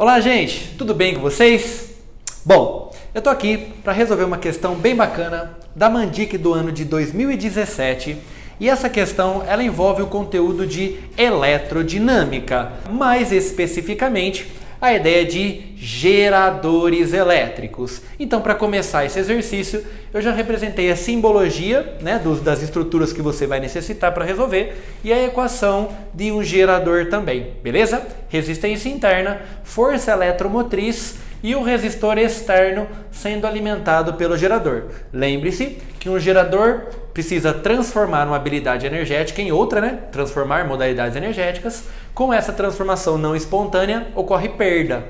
Olá, gente, tudo bem com vocês? Bom, eu tô aqui para resolver uma questão bem bacana da Mandic do ano de 2017 e essa questão ela envolve o conteúdo de eletrodinâmica, mais especificamente a ideia de geradores elétricos. Então, para começar esse exercício, eu já representei a simbologia, das estruturas que você vai necessitar para resolver e a equação de um gerador também, beleza? Resistência interna, força eletromotriz e o resistor externo sendo alimentado pelo gerador. Lembre-se que um gerador precisa transformar uma habilidade energética em outra, transformar modalidades energéticas. Com essa transformação não espontânea, ocorre perda,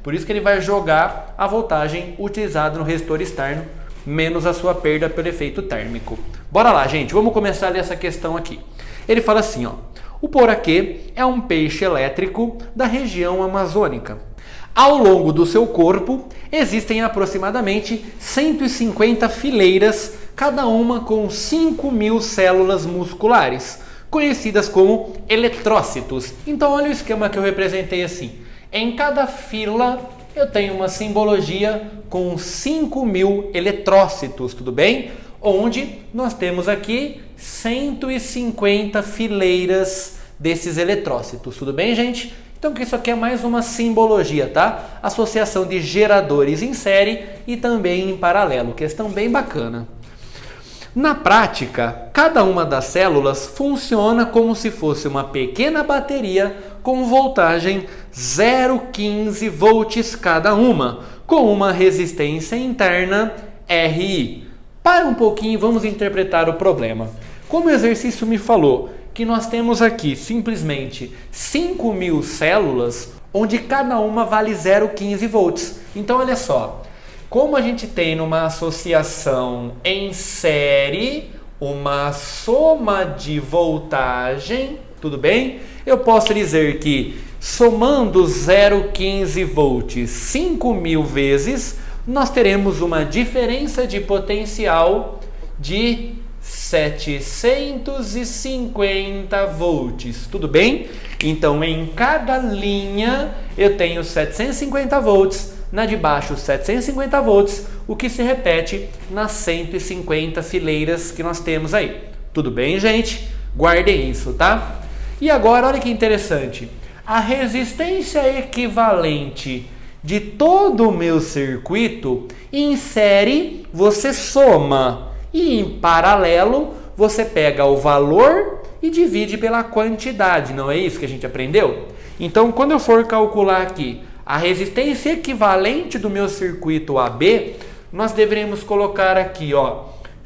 Por isso que ele vai jogar a voltagem utilizada no resistor externo, menos a sua perda pelo efeito térmico. Bora lá, gente, vamos começar a ler essa questão aqui. Ele fala assim, o poraquê é um peixe elétrico da região amazônica. Ao longo do seu corpo, existem aproximadamente 150 fileiras, cada uma com 5.000 células musculares, conhecidas como eletrócitos. Então olha o esquema que eu representei assim. Em cada fila eu tenho uma simbologia com 5.000 eletrócitos, tudo bem? Onde nós temos aqui 150 fileiras desses eletrócitos, tudo bem, gente? Então isso aqui é mais uma simbologia, tá? Associação de geradores em série e também em paralelo. Questão bem bacana. Na prática, cada uma das células funciona como se fosse uma pequena bateria com voltagem 0,15 volts cada uma, com uma resistência interna RI. Para um pouquinho e vamos interpretar o problema. Como o exercício me falou que nós temos aqui simplesmente 5.000 células, onde cada uma vale 0,15 volts. Então olha só, como a gente tem numa associação em série uma soma de voltagem, tudo bem? Eu posso dizer que somando 0,15 volts 5.000 vezes, nós teremos uma diferença de potencial de 750 volts, tudo bem? Então em cada linha eu tenho 750 volts, na de baixo 750 volts, o que se repete nas 150 fileiras que nós temos aí. Tudo bem, gente? Guardem isso, tá? E agora olha que interessante, a resistência equivalente de todo o meu circuito, em série você soma e em paralelo você pega o valor e divide pela quantidade, não é isso que a gente aprendeu? Então quando eu for calcular aqui a resistência equivalente do meu circuito AB, nós deveremos colocar aqui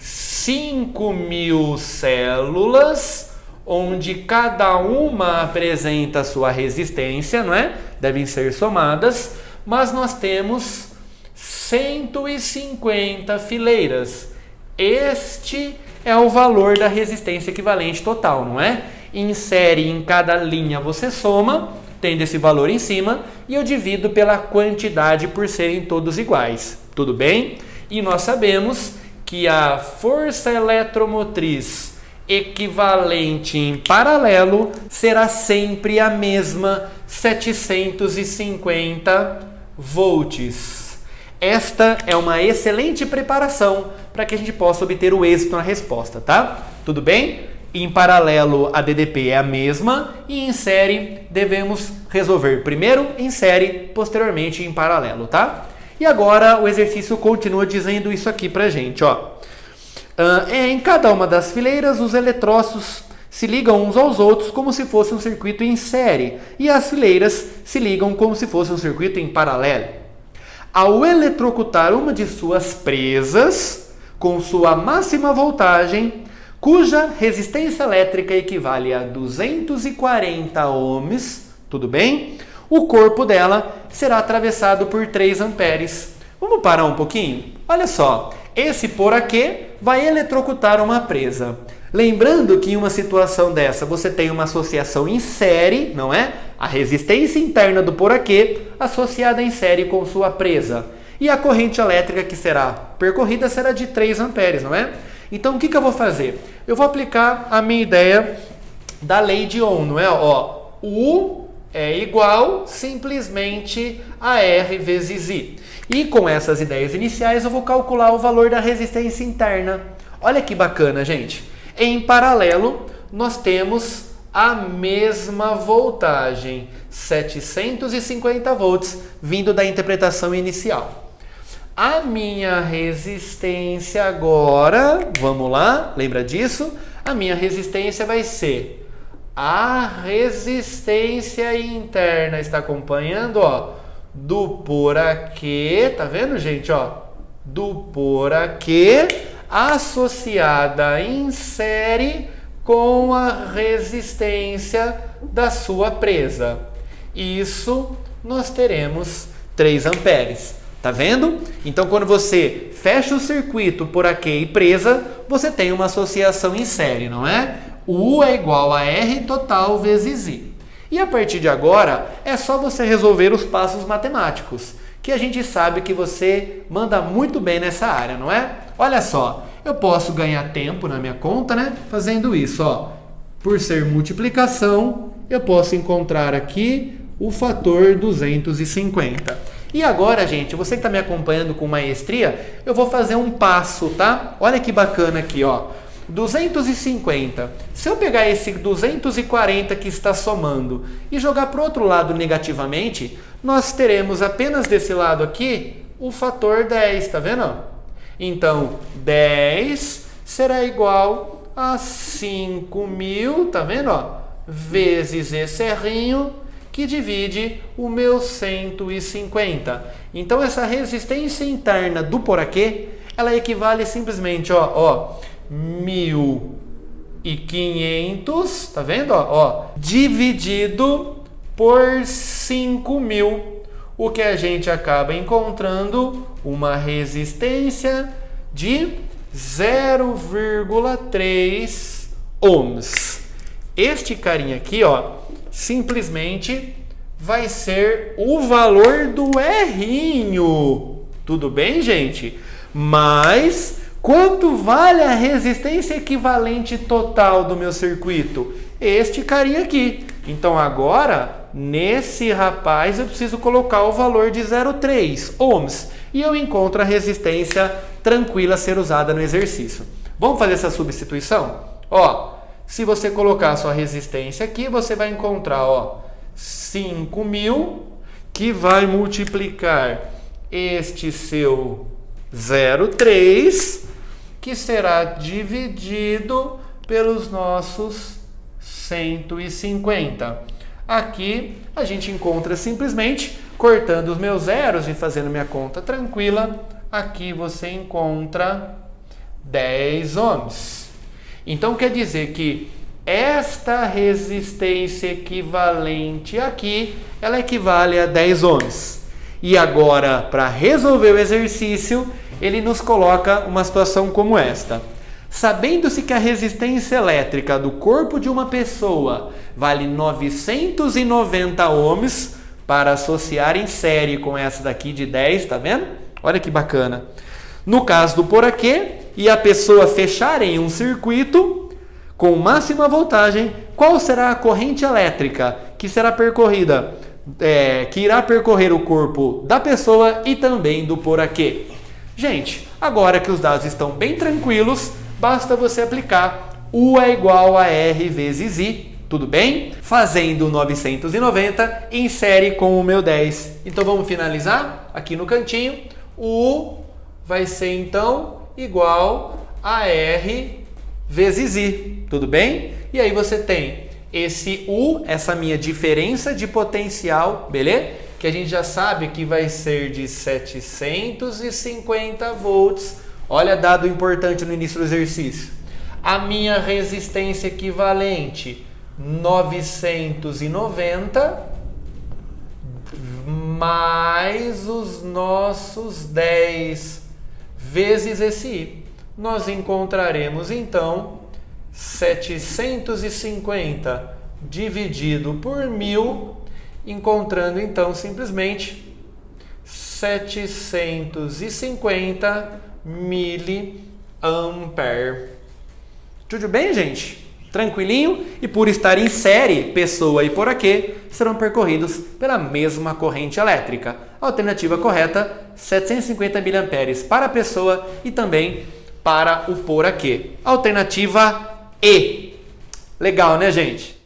5.000 células, onde cada uma apresenta a sua resistência, não é? Devem ser somadas, mas nós temos 150 fileiras. Este é o valor da resistência equivalente total, não é? Em série, em cada linha você soma, tendo esse valor em cima, e eu divido pela quantidade por serem todos iguais. Tudo bem? E nós sabemos que a força eletromotriz equivalente em paralelo será sempre a mesma, 750 volts. Esta é uma excelente preparação para que a gente possa obter o êxito na resposta, tá? Tudo bem? Em paralelo, a DDP é a mesma e em série devemos resolver primeiro em série, posteriormente em paralelo, tá? E agora o exercício continua dizendo isso aqui pra gente, em cada uma das fileiras, os eletrócitos se ligam uns aos outros como se fosse um circuito em série e as fileiras se ligam como se fosse um circuito em paralelo. Ao eletrocutar uma de suas presas com sua máxima voltagem, cuja resistência elétrica equivale a 240 ohms, tudo bem? O corpo dela será atravessado por 3 amperes. Vamos parar um pouquinho? Olha só, esse poraquê vai eletrocutar uma presa. Lembrando que em uma situação dessa você tem uma associação em série, não é? A resistência interna do poraquê associada em série com sua presa. E a corrente elétrica que será percorrida será de 3 amperes, não é? Então o que eu vou fazer? Eu vou aplicar a minha ideia da lei de Ohm, não é? U é igual simplesmente a R vezes I. E com essas ideias iniciais eu vou calcular o valor da resistência interna. Olha que bacana, gente. Em paralelo, nós temos a mesma voltagem, 750 volts, vindo da interpretação inicial. A minha resistência agora, vamos lá, lembra disso? A minha resistência vai ser a resistência interna, está acompanhando, ó, do por aqui, tá vendo, gente, ó? Do por aqui, associada em série com a resistência da sua presa. Isso nós teremos 3 amperes. Tá vendo? Então, quando você fecha o circuito por aqui e presa, você tem uma associação em série, não é? U é igual a R total vezes I. E a partir de agora, é só você resolver os passos matemáticos, que a gente sabe que você manda muito bem nessa área, não é? Olha só, eu posso ganhar tempo na minha conta, né? Fazendo isso, ó. Por ser multiplicação, eu posso encontrar aqui o fator 250. E agora, gente, você que está me acompanhando com maestria, eu vou fazer um passo, tá? Olha que bacana aqui, ó. 250. Se eu pegar esse 240 que está somando e jogar para o outro lado negativamente, nós teremos apenas desse lado aqui o fator 10, tá vendo? Então, 10 será igual a 5.000, tá vendo? Ó? Vezes esse errinho, que divide o meu 150. Então, essa resistência interna do porquê, ela equivale simplesmente, ó 1.500, tá vendo? Ó, dividido por 5.000, o que a gente acaba encontrando uma resistência de 0,3 ohms. Este carinha aqui, ó, simplesmente vai ser o valor do R'inho. Tudo bem, gente? Mas quanto vale a resistência equivalente total do meu circuito? Este carinha aqui. Então agora, nesse rapaz, eu preciso colocar o valor de 0,3 ohms. E eu encontro a resistência tranquila a ser usada no exercício. Vamos fazer essa substituição? Ó, se você colocar a sua resistência aqui, você vai encontrar, ó, 5.000, que vai multiplicar este seu 0,3, que será dividido pelos nossos 150. Aqui a gente encontra simplesmente, cortando os meus zeros e fazendo minha conta tranquila, aqui você encontra 10 ohms. Então quer dizer que esta resistência equivalente aqui, ela equivale a 10 ohms. E agora, para resolver o exercício, ele nos coloca uma situação como esta. Sabendo-se que a resistência elétrica do corpo de uma pessoa vale 990 ohms, para associar em série com essa daqui de 10, tá vendo? Olha que bacana. No caso do porquê, e a pessoa fechar em um circuito com máxima voltagem, qual será a corrente elétrica que será percorrida, que irá percorrer o corpo da pessoa e também do porquê? Gente, agora que os dados estão bem tranquilos, basta você aplicar U é igual a R vezes I, tudo bem? Fazendo 990 em série com o meu 10. Então vamos finalizar aqui no cantinho. U vai ser então igual a R vezes I, tudo bem? E aí você tem esse U, essa minha diferença de potencial, beleza? Que a gente já sabe que vai ser de 750 volts. Olha, dado importante no início do exercício. A minha resistência equivalente, 990, mais os nossos 10 vezes esse I. Nós encontraremos então 750 dividido por 1000, encontrando então simplesmente 750 miliampere. Tudo bem, gente? Tranquilinho? E por estar em série, pessoa e poraquê serão percorridos pela mesma corrente elétrica. A alternativa correta, 750 mA para a pessoa e também para o poraquê. Alternativa E. Legal, né, gente?